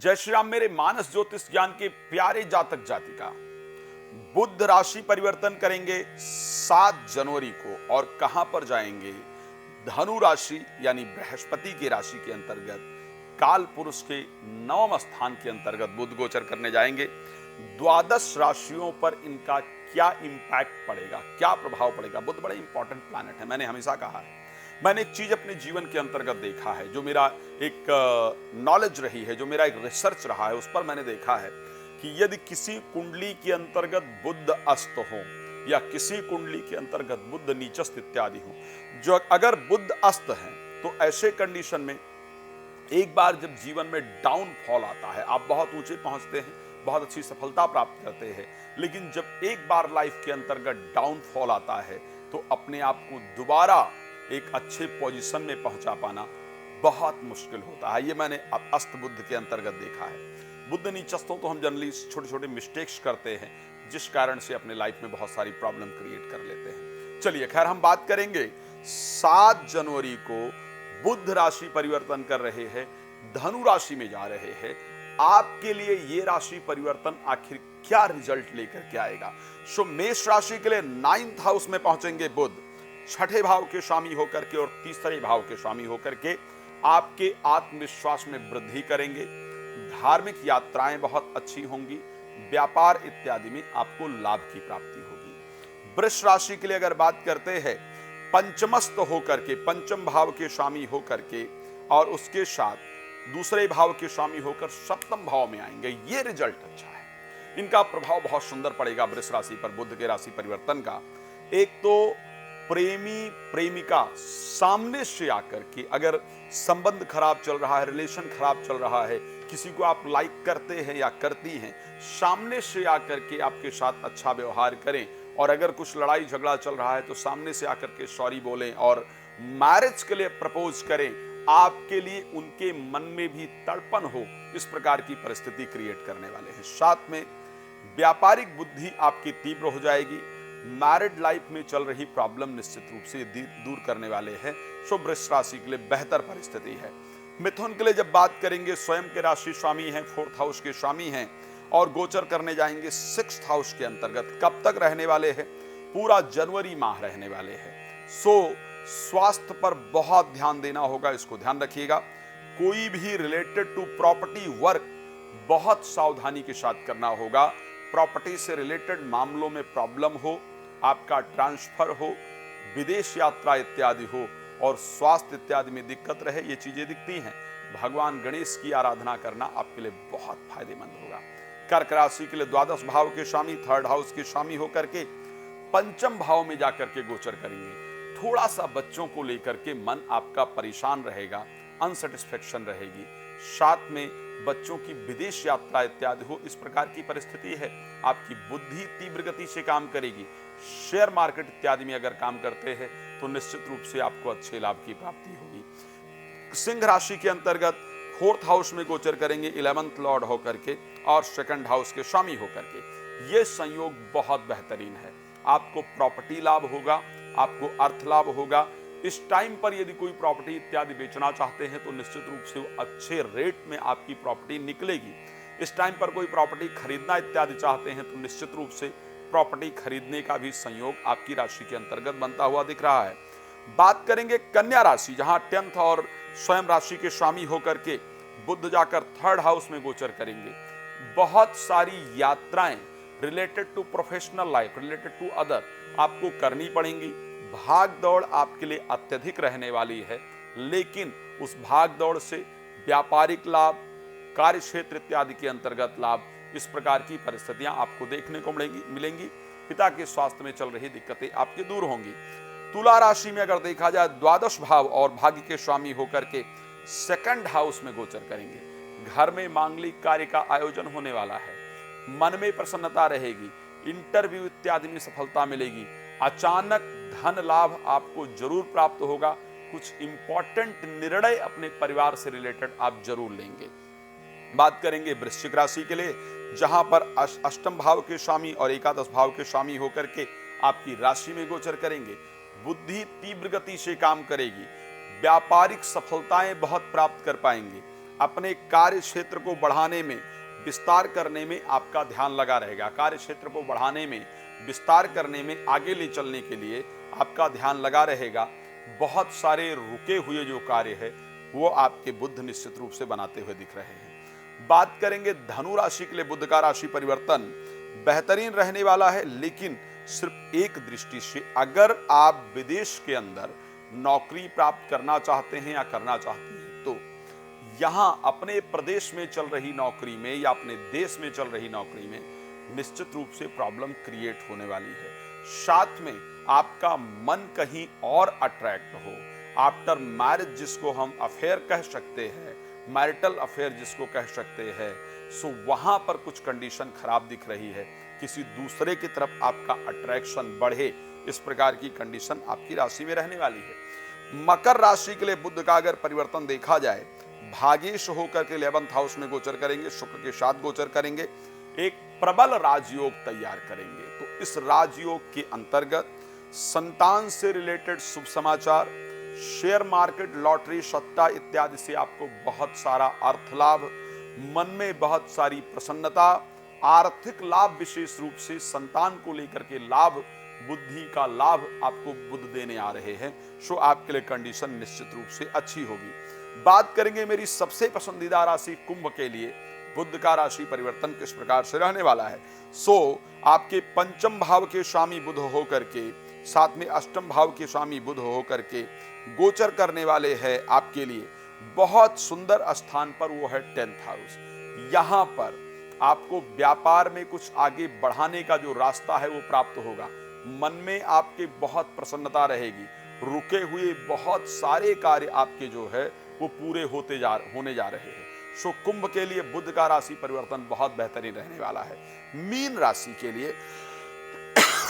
जय श्री राम मेरे मानस ज्योतिष ज्ञान के प्यारे जातक जातिका। बुध राशि परिवर्तन करेंगे 7 जनवरी को और कहां पर जाएंगे? धनु राशि यानी बृहस्पति की राशि के अंतर्गत काल पुरुष के 9वें स्थान के अंतर्गत बुध गोचर करने जाएंगे। द्वादश राशियों पर इनका क्या इंपैक्ट पड़ेगा, क्या प्रभाव पड़ेगा? बुध बड़ा इंपॉर्टेंट प्लैनेट है। मैंने हमेशा कहा है, मैंने एक चीज अपने जीवन के अंतर्गत देखा है, जो मेरा एक नॉलेज रही है, जो मेरा एक रिसर्च रहा है, उस पर मैंने देखा है कि यदि किसी कुंडली के अंतर्गत बुध अस्त हो या किसी कुंडली के अंतर्गत बुध नीचस्थ इत्यादि हो, जो अगर बुध अस्त है तो ऐसे कंडीशन में एक बार जब जीवन में डाउनफॉल आता है, आप बहुत ऊंचे पहुंचते हैं, बहुत अच्छी सफलता प्राप्त करते हैं, लेकिन जब एक बार लाइफ के अंतर्गत डाउनफॉल आता है तो अपने आप को दोबारा एक अच्छे पोजीशन में पहुंचा पाना बहुत मुश्किल होता है। ये मैंने अस्त बुध के अंतर्गत देखा है। बुध नीचस्थों तो हम जनरली छोटे छोटे मिस्टेक्स करते हैं, जिस कारण से अपने लाइफ में बहुत सारी प्रॉब्लम क्रिएट कर लेते हैं। चलिए खैर, हम बात करेंगे 7 जनवरी को बुध राशि परिवर्तन कर रहे हैं, धनु राशि में जा रहे हैं। आपके लिए ये राशि परिवर्तन आखिर क्या रिजल्ट लेकर के आएगा? सो मेष राशि के लिए 9th हाउस में पहुंचेंगे बुध, 6ठे भाव के स्वामी होकर के और 3रे भाव के स्वामी होकर के आपके आत्मविश्वास में वृद्धि करेंगे। धार्मिक यात्राएं बहुत अच्छी होंगी, व्यापार इत्यादि में आपको लाभ की प्राप्ति होगी। वृष राशि के लिए अगर बात करते हैं, पंचमस्त होकर के, पंचम भाव के स्वामी होकर के और उसके साथ दूसरे भाव के स्वामी होकर 7म भाव में आएंगे। ये रिजल्ट अच्छा है, इनका प्रभाव बहुत सुंदर पड़ेगा वृष राशि पर बुध के राशि परिवर्तन का। एक तो प्रेमी प्रेमिका सामने से आकर के, अगर संबंध खराब चल रहा है, रिलेशन खराब चल रहा है, किसी को आप लाइक करते हैं या करती हैं, सामने से आकर के आपके साथ अच्छा व्यवहार करें। और अगर कुछ लड़ाई झगड़ा चल रहा है तो सामने से आकर के सॉरी बोलें और मैरिज के लिए प्रपोज करें। आपके लिए उनके मन में भी तड़पन हो, इस प्रकार की परिस्थिति क्रिएट करने वाले हैं। साथ में व्यापारिक बुद्धि आपकी तीव्र हो जाएगी। मैरिड लाइफ में चल रही प्रॉब्लम निश्चित रूप से दूर करने वाले हैं। सो वृष राशि के लिए बेहतर परिस्थिति है। मिथुन के लिए जब बात करेंगे, स्वयं के राशि स्वामी हैं, 4th हाउस के स्वामी हैं और गोचर करने जाएंगे 6th हाउस के अंतर्गत। कब तक रहने वाले हैं? पूरा जनवरी माह रहने वाले हैं। सो स्वास्थ्य पर बहुत ध्यान देना होगा, इसको ध्यान रखिएगा। कोई भी रिलेटेड टू प्रॉपर्टी वर्क बहुत सावधानी के साथ करना होगा। प्रॉपर्टी से रिलेटेड मामलों में प्रॉब्लम हो, आपका ट्रांसफर हो, विदेश यात्रा इत्यादि हो और स्वास्थ्य इत्यादि में दिक्कत रहे, ये चीजें दिखती हैं। भगवान गणेश की आराधना करना आपके लिए बहुत फायदेमंद होगा। कर्क राशि के लिए द्वादश भाव के स्वामी, 3rd हाउस के स्वामी होकर के 5म भाव में जाकर के गोचर करेंगे। थोड़ा सा बच्चों को लेकर के मन आपका परेशान रहेगा, अनसेटिस्फेक्शन रहेगी। साथ में बच्चों की विदेश यात्रा इत्यादि हो, इस प्रकार की परिस्थिति है। आपकी बुद्धि तीव्र गति से काम करेगी। शेयर मार्केट इत्यादि में अगर काम करते हैं तो निश्चित रूप से आपको अच्छे लाभ की प्राप्ति होगी। सिंह राशि के अंतर्गत 4th हाउस में गोचर करेंगे 11th लॉर्ड होकर के और 2nd हाउस के स्वामी होकर के। ये संयोग बहुत बेहतरीन है। आपको प्रॉपर्टी लाभ होगा, आपको अर्थ लाभ होगा। इस टाइम पर यदि कोई प्रॉपर्टी इत्यादि बेचना चाहते हैं तो निश्चित रूप से वो अच्छे रेट में आपकी प्रॉपर्टी निकलेगी। इस टाइम पर कोई प्रॉपर्टी खरीदना इत्यादि चाहते हैं तो निश्चित रूप से प्रॉपर्टी खरीदने का भी संयोग आपकी राशि के अंतर्गत बनता हुआ दिख रहा है। बात करेंगे कन्या राशि, जहां 10th और स्वयं राशि के स्वामी होकर के बुध जाकर 3rd हाउस में गोचर करेंगे। बहुत सारी यात्राएं related to professional life, related to other आपको करनी पड़ेंगी। भाग दौड़ आपके लिए अत्यधिक रहने वाली है, लेकिन उस भाग दौड़ से व्यापारिक लाभ, कार्य क्षेत्र इत्यादि के अंतर्गत लाभ, इस प्रकार की परिस्थितियां आपको देखने को मिलेंगी। पिता के स्वास्थ्य में चल रही दिक्कतें आपके दूर होंगी। तुला राशि में अगर देखा जाए, द्वादश भाव और भाग्य के स्वामी होकर के 2nd हाउस में गोचर करेंगे। घर में मांगलिक कार्य का आयोजन होने वाला है, मन में प्रसन्नता रहेगी, इंटरव्यू इत्यादि में सफलता मिलेगी। अचानक धन लाभ आपको जरूर प्राप्त होगा। कुछ इंपॉर्टेंट निर्णय अपने परिवार से रिलेटेड आप जरूर लेंगे। बात करेंगे वृश्चिक राशि के लिए, जहां पर 8म भाव के स्वामी और 11th भाव के स्वामी होकर के आपकी राशि में गोचर करेंगे। बुद्धि तीव्र गति से काम करेगी, व्यापारिक सफलताएं बहुत प्राप्त कर पाएंगे। अपने कार्य क्षेत्र को बढ़ाने में, विस्तार करने में आपका ध्यान लगा रहेगा। कार्य क्षेत्र को बढ़ाने में, विस्तार करने में, आगे ले चलने के लिए आपका ध्यान लगा रहेगा। बहुत सारे रुके हुए जो कार्य है वो आपके बुध निश्चित रूप से बनाते हुए दिख रहे हैं। बात करेंगे धनु राशि के लिए, बुध का राशि परिवर्तन बेहतरीन रहने वाला है, लेकिन सिर्फ एक दृष्टि से अगर आप विदेश के अंदर नौकरी प्राप्त करना चाहते हैं या करना चाहते हैं तो यहां अपने प्रदेश में चल रही नौकरी में या अपने देश में चल रही नौकरी में निश्चित रूप से प्रॉब्लम क्रिएट होने वाली है। साथ में आपका मन कहीं और अट्रैक्ट हो, आफ्टर मैरिज जिसको हम अफेयर कह सकते हैं, मैरिटल अफेयर जिसको कह सकते हैं, सो वहां पर कुछ कंडीशन खराब दिख रही है। किसी दूसरे की तरफ आपका अट्रैक्शन बढ़े, इस प्रकार की कंडीशन आपकी राशि में रहने वाली है। मकर राशि के लिए बुध का अगर परिवर्तन देखा जाए, भागेश होकर के 11th हाउस में गोचर करेंगे, शुक्र के साथ गोचर करेंगे, एक प्रबल राजयोग तैयार करेंगे। तो इस राजयोग के अंतर्गत संतान से रिलेटेड शुभ समाचार, शेयर मार्केट, लॉटरी, सट्टा इत्यादि से आपको बहुत सारा अर्थ लाभ, मन में बहुत सारी प्रसन्नता, आर्थिक लाभ, विशेष रूप से संतान को लेकर के लाभ, बुद्धि का लाभ आपको बुध देने आ रहे हैं। सो आपके लिए कंडीशन निश्चित रूप से अच्छी होगी। बात करेंगे मेरी सबसे पसंदीदा राशि कुंभ के लिए, बुध का राशि परिवर्तन किस प्रकार से रहने वाला है। सो आपके पंचम भाव के स्वामी बुध होकर के, साथ में अष्टम भाव के स्वामी बुध होकर के गोचर करने वाले हैं आपके लिए बहुत सुंदर स्थान पर, वो है 10th हाउस। यहां पर आपको व्यापार में कुछ आगे बढ़ाने का जो रास्ता है वो प्राप्त होगा। मन में आपके बहुत प्रसन्नता रहेगी, रुके हुए बहुत सारे कार्य आपके जो है वो पूरे होने जा रहे हैं। सो कुंभ के लिए बुध का राशि परिवर्तन बहुत बेहतरीन रहने वाला है। मीन राशि के लिए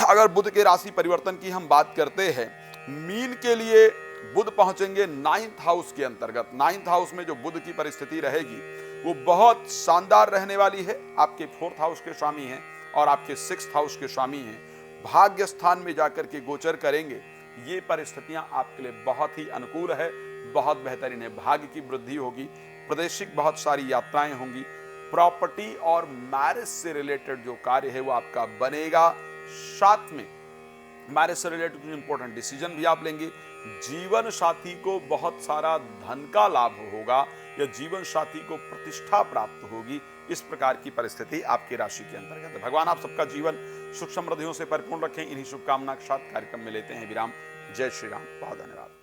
अगर बुध के राशि परिवर्तन की हम बात करते हैं, मीन के लिए बुध पहुंचेंगे 9th हाउस के अंतर्गत। 9th हाउस में जो बुध की परिस्थिति रहेगी वो बहुत शानदार रहने वाली है। आपके 4th हाउस के स्वामी हैं और आपके 6th हाउस के स्वामी हैं, भाग्य स्थान में जाकर के गोचर करेंगे। ये परिस्थितियां आपके लिए बहुत ही अनुकूल है, बहुत बेहतरीन है। भाग्य की वृद्धि होगी, प्रादेशिक बहुत सारी यात्राएं होंगी, प्रॉपर्टी और मैरिज से रिलेटेड जो कार्य है वो आपका बनेगा। साथ में मैरिज से रिलेटेड कुछ इंपॉर्टेंट डिसीजन भी आप लेंगे। जीवन साथी को बहुत सारा धन का लाभ होगा या जीवन साथी को प्रतिष्ठा प्राप्त होगी। इस प्रकार की परिस्थिति आपकी राशि के अंतर्गत है। भगवान आप सबका जीवन सुख समृद्धियों से परिपूर्ण रखें। इन्हीं शुभकामना के साथ कार्यक्रम में लेते हैं विराम। जय श्री राम। बहुत धन्यवाद।